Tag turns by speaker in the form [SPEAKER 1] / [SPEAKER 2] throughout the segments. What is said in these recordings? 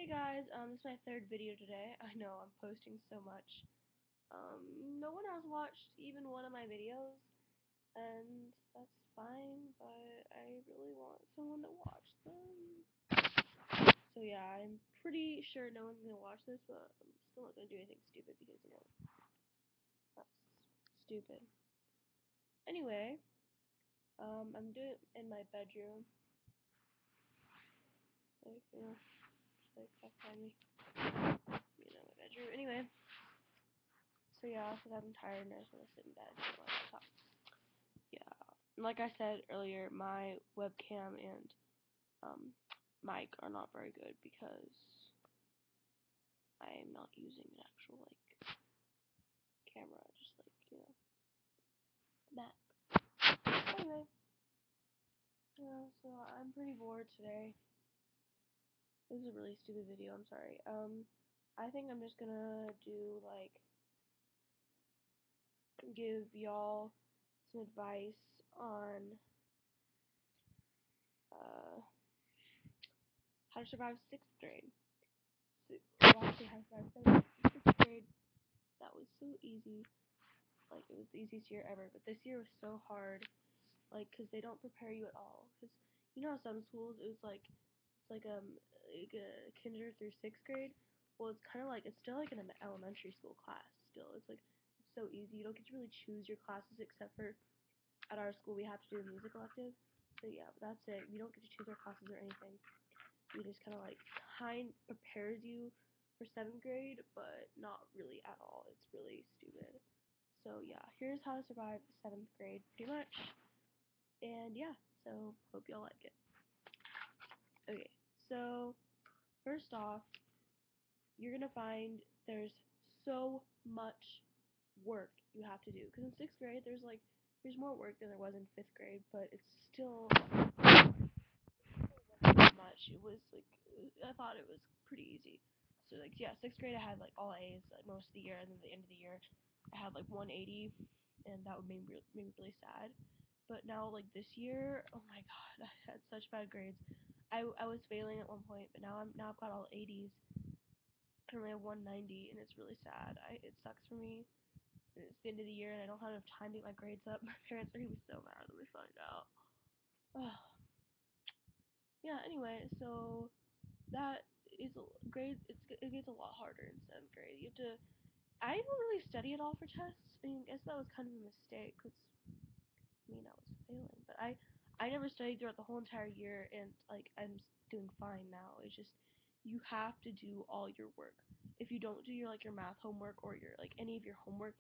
[SPEAKER 1] Hey guys, this is my third video today. I know I'm posting so much. No one has watched even one of my videos, and that's fine, but I really want someone to watch them. So yeah, I'm pretty sure no one's gonna watch this, but I'm still not gonna do anything stupid because, that's stupid. Anyway, I'm doing it in my bedroom. Like, just like behind me. My bedroom. Anyway. So yeah, because I'm tired and I just want to sit in bed and watch laptop. Yeah. Like I said earlier, my webcam and mic are not very good because I am not using an actual camera, just that. Anyway, so I'm pretty bored today. This is a really stupid video. I'm sorry. I think I'm just gonna do give y'all some advice on uh how to survive sixth grade. So, well, actually, how to survive sixth grade. That was so easy. Like, it was the easiest year ever. But this year was so hard. Like, because they don't prepare you at all. Because, some schools, it was kinder through sixth grade. Well, it's kind of like, it's still like an elementary school class still. It's so easy. You don't get to really choose your classes except for at our school we have to do a music elective. So yeah, but that's it. We don't get to choose our classes or anything. We just kind prepares you for seventh grade, but not really at all. It's really stupid. So yeah, here's how to survive seventh grade, pretty much. And yeah, so hope y'all like it. Okay, so first off, you're gonna find there's so much work you have to do. Because in sixth grade, there's more work than there was in fifth grade, but it's still not much. It was I thought it was pretty easy. So yeah, sixth grade I had all A's most of the year, and then at the end of the year I had 180, and that would made me really sad. But now this year, oh my god, I had such bad grades. I was failing at one point, but now I've got all 80s. I only have 190, and it's really sad. It sucks for me. It's the end of the year, and I don't have enough time to get my grades up. My parents are gonna be so mad when they find out. Yeah. Anyway, so that is grades. It gets a lot harder in seventh grade. You have to. I didn't really study at all for tests. I mean, I guess that was kind of a mistake because I was failing. But I never studied throughout the whole entire year, and I'm doing fine now. It's just you have to do all your work. If you don't do your math homework or your any of your homework,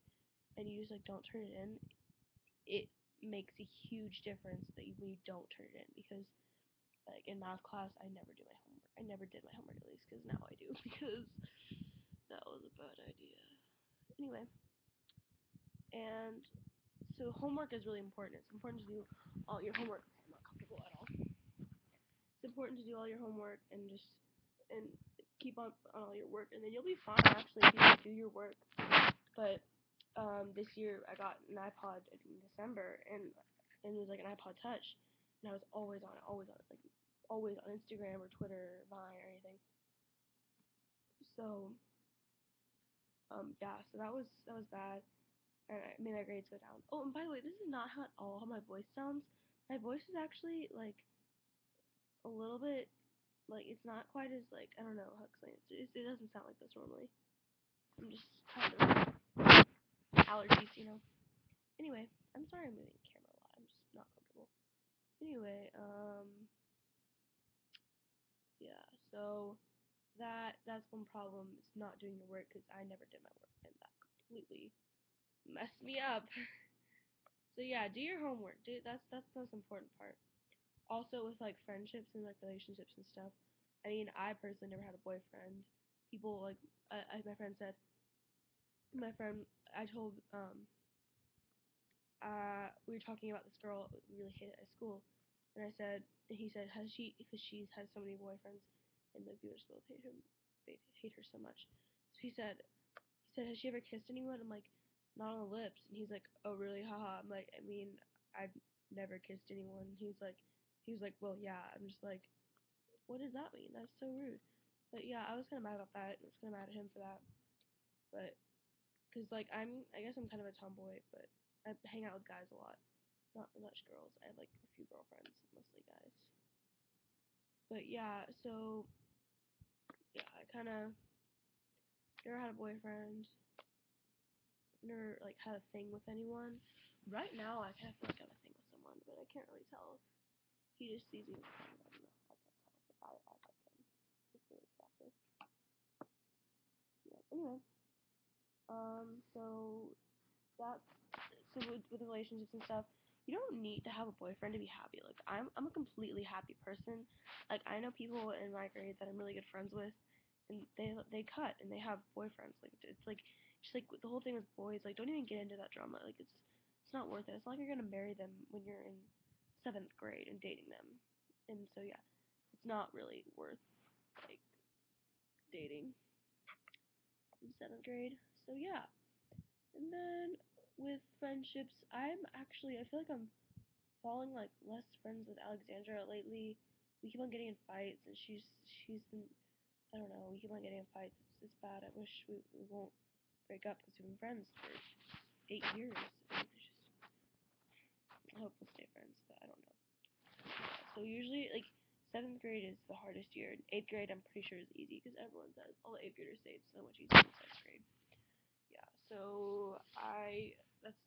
[SPEAKER 1] and you just don't turn it in, it makes a huge difference that you don't turn it in because in math class I never do my homework. I never did my homework at least because now I do because that was a bad idea. Anyway, and so homework is really important. It's important to do all your homework. Okay, I'm not comfortable at all. It's important to do all your homework and keep on all your work, and then you'll be fine actually if you do your work. But this year I got an iPod in December, and it was an iPod Touch, and I was always on it, always on Instagram or Twitter, or Vine or anything. So yeah, so that was bad. And it made my grades go down. Oh, and by the way, this is not how at all how my voice sounds. My voice is actually a little bit it's not quite as I don't know how to explain it. It doesn't sound like this normally. I'm just kind of allergies. Anyway, I'm sorry I'm moving the camera a lot. I'm just not comfortable. Anyway, yeah. So that's one problem is not doing your work because I never did my work and that completely messed me up. So yeah, do your homework. That's the most important part. Also with friendships and relationships and stuff. I mean, I personally never had a boyfriend. People my friend said, my friend I told we were talking about this girl we really hated at school, and he said has she because she's had so many boyfriends, and the viewers both hate her so much. So he said has she ever kissed anyone? I'm like, not on the lips, and he's like, oh really, haha. I'm like, I mean, I've never kissed anyone. He was like, well yeah. I'm just like, what does that mean? That's so rude. But yeah, I was kind of mad about that. I was kind of mad at him for that. But because like I guess I'm kind of a tomboy, but I hang out with guys a lot, not much girls. I have like a few girlfriends, mostly guys. But yeah, so yeah, I kind of never had a boyfriend, never like had a thing with anyone. Right now, I kind of feel like I have a thing with someone, but I can't really tell if he just sees me as a friend. I don't know. I can't tell, but I like him. He's really attractive. Yeah. Anyway, so that's so with relationships and stuff, you don't need to have a boyfriend to be happy. Like I'm a completely happy person. Like I know people in my grade that I'm really good friends with, and they cut and they have boyfriends. Like it's like just like the whole thing with boys. Like don't even get into that drama. Like it's not worth it. It's not like you're gonna marry them when you're in seventh grade and dating them. And so yeah, it's not really worth like dating in seventh grade. So yeah, and then with friendships, I feel like I'm falling like less friends with Alexandra lately. We keep on getting in fights, and she's been I don't know. We keep on getting in fights. It's bad. I wish we won't break up because we've been friends for 8 years. And it's just I hope we'll stay friends, but I don't know. So usually like seventh grade is the hardest year. Eighth grade I'm pretty sure is easy because everyone says all the eighth graders say it's so much easier than seventh grade. Yeah. So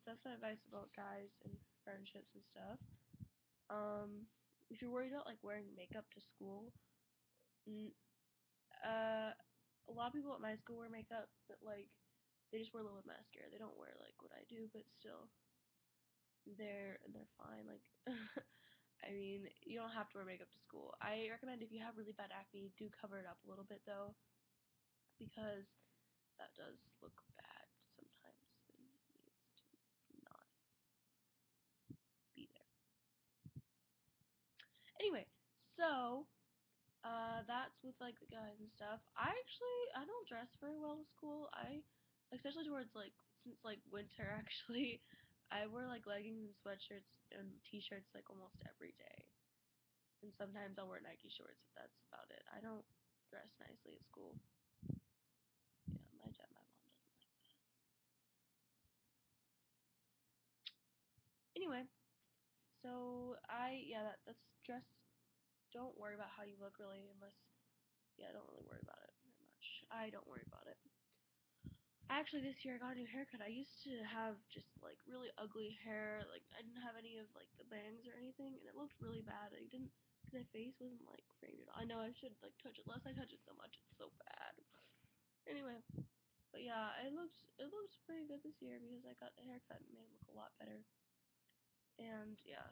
[SPEAKER 1] that's my advice about guys and friendships and stuff. If you're worried about like wearing makeup to school, n- a lot of people at my school wear makeup, but like they just wear a little bit mascara. They don't wear like what I do, but still, they're fine. Like, I mean, you don't have to wear makeup to school. I recommend if you have really bad acne, do cover it up a little bit though, because that does look bad sometimes and needs to not be there. Anyway, so that's with like the guys and stuff. I don't dress very well to school. Especially towards like since like winter actually, I wear like leggings and sweatshirts and t-shirts like almost every day. And sometimes I'll wear Nike shorts if that's about it. I don't dress nicely at school. Yeah, my mom doesn't like that. Anyway, so that's dress. Don't worry about how you look really unless don't really worry about it very much. I don't worry about it. Actually, this year I got a new haircut. I used to have just like really ugly hair. Like I didn't have any of like the bangs or anything, and it looked really bad. I didn't, cause my face wasn't like framed at all. I know I should like touch it less. I touch it so much. It's so bad. Anyway, but yeah, it looks pretty good this year because I got the haircut and made it look a lot better. And yeah,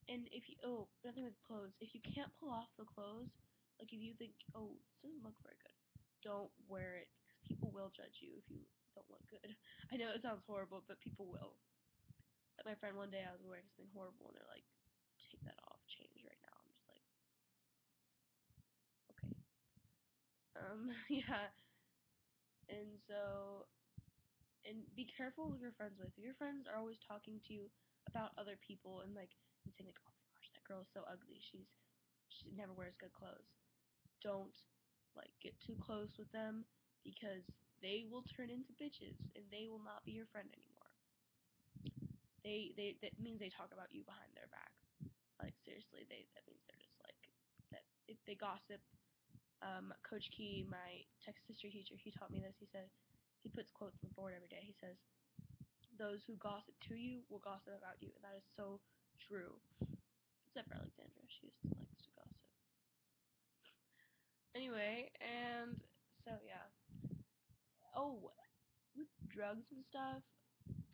[SPEAKER 1] and if you nothing with clothes. If you can't pull off the clothes, like if you think this doesn't look very good, don't wear it because people will judge you if you don't look good. I know it sounds horrible, but people will. Like my friend one day, I was wearing something horrible, and they're like, "Take that off, change right now." I'm just like, okay, yeah, and so and be careful who you're friends with. If your friends are always talking to you about other people and like and saying like, "Oh my gosh, that girl is so ugly. She never wears good clothes." Don't like get too close with them because they will turn into bitches and they will not be your friend anymore. They that means they talk about you behind their back. Like seriously, they that means they're just like that. If they gossip, Coach Key, my text history teacher, he taught me this. He said he puts quotes on the board every day. He says, "Those who gossip to you will gossip about you," and that is so true. Except for Alexandra, she still likes to gossip. Anyway, and so yeah. Oh, with drugs and stuff,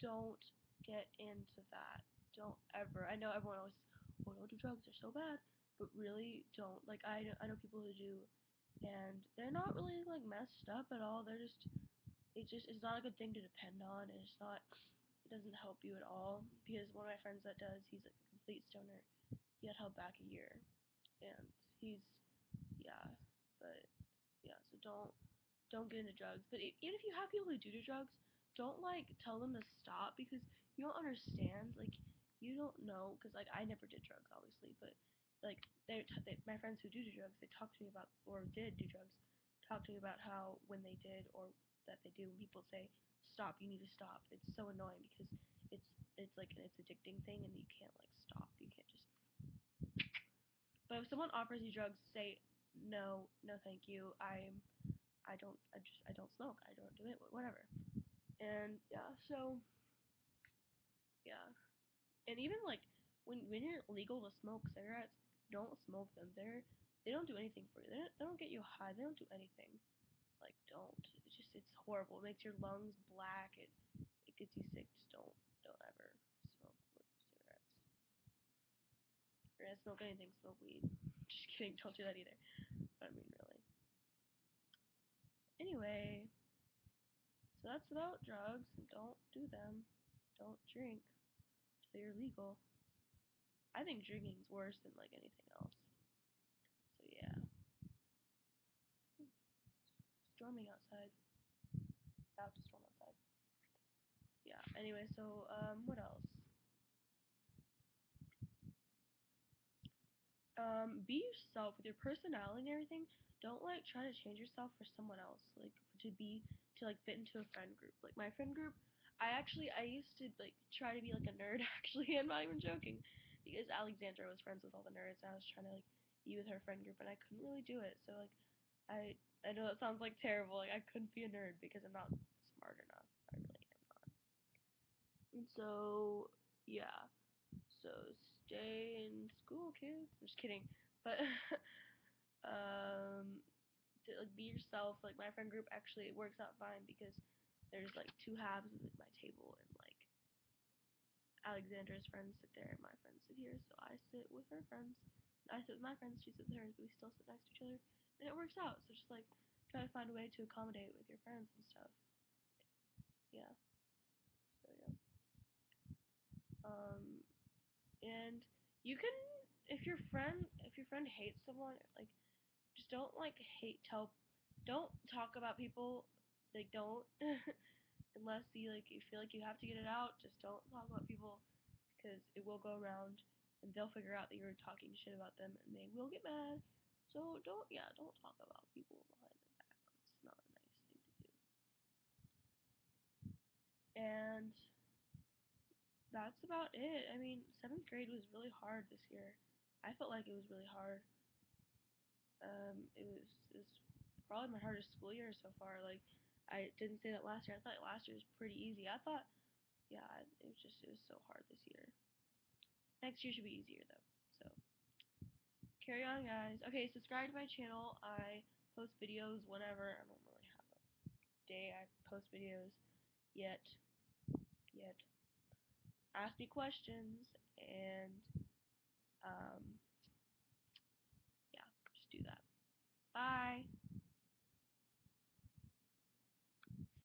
[SPEAKER 1] don't get into that. Don't ever. I know everyone always, oh, don't do drugs. They're so bad. But really, don't. Like I know people who do, and they're not really like messed up at all. They're just it's not a good thing to depend on. And it's not. It doesn't help you at all. Because one of my friends that does, he's like a complete stoner. He got held back a year, and he's yeah. But yeah, so don't get into drugs. But even if you have people who do drugs, don't like tell them to stop because you don't understand. Like you don't know because like I never did drugs obviously, but like my friends who do drugs, they talk to me about or did do drugs, talk to me about how when they did or that they do, when people say stop, you need to stop. It's so annoying because it's like it's addicting thing and you can't like stop. You can't just. But if someone offers you drugs, say no, no, thank you. I don't smoke. I don't do it. Whatever. And yeah, so yeah, and even like when you're legal to smoke cigarettes, don't smoke them. They don't do anything for you. They don't get you high. They don't do anything. Like don't. It's horrible. It makes your lungs black. It gets you sick. Just don't ever smoke cigarettes. If you're gonna smoke anything, smoke weed. Just kidding. Don't do that either. But I mean really. Anyway, so that's about drugs. Don't do them. Don't drink till you're legal. I think drinking's worse than like anything else. So yeah. Storming outside. About to storm outside. Yeah. Anyway, so what else? Be yourself with your personality and everything. Don't like try to change yourself for someone else. Like to like fit into a friend group. Like my friend group, I used to like try to be like a nerd actually. I'm not even joking, because Alexandra was friends with all the nerds. And I was trying to like be with her friend group, and I couldn't really do it. So like I I know that sounds like terrible. Like I couldn't be a nerd because I'm not smart enough. I really am not. And so yeah. So stay in school, kids. I'm just kidding. But um, to like be yourself. Like my friend group actually it works out fine because there's like two halves of my table, and like Alexandra's friends sit there and my friends sit here. So I sit with her friends. I sit with my friends. She sits with hers, but we still sit next to each other, and it works out. So just like try to find a way to accommodate with your friends and stuff. Yeah. So yeah. Um, and you can if your friend hates someone, like just don't like don't talk about people, like don't unless you feel like you have to get it out. Just don't talk about people because it will go around and they'll figure out that you're talking shit about them and they will get mad. So don't talk about people behind their back. It's not a nice thing to do. And that's about it. I mean, seventh grade was really hard this year. I felt like it was really hard. It was probably my hardest school year so far. Like, I didn't say that last year. I thought last year was pretty easy. I thought, yeah, it was so hard this year. Next year should be easier though. So carry on, guys. Okay, subscribe to my channel. I post videos whenever. I don't really have a day I post videos yet. Yet. Ask me questions and um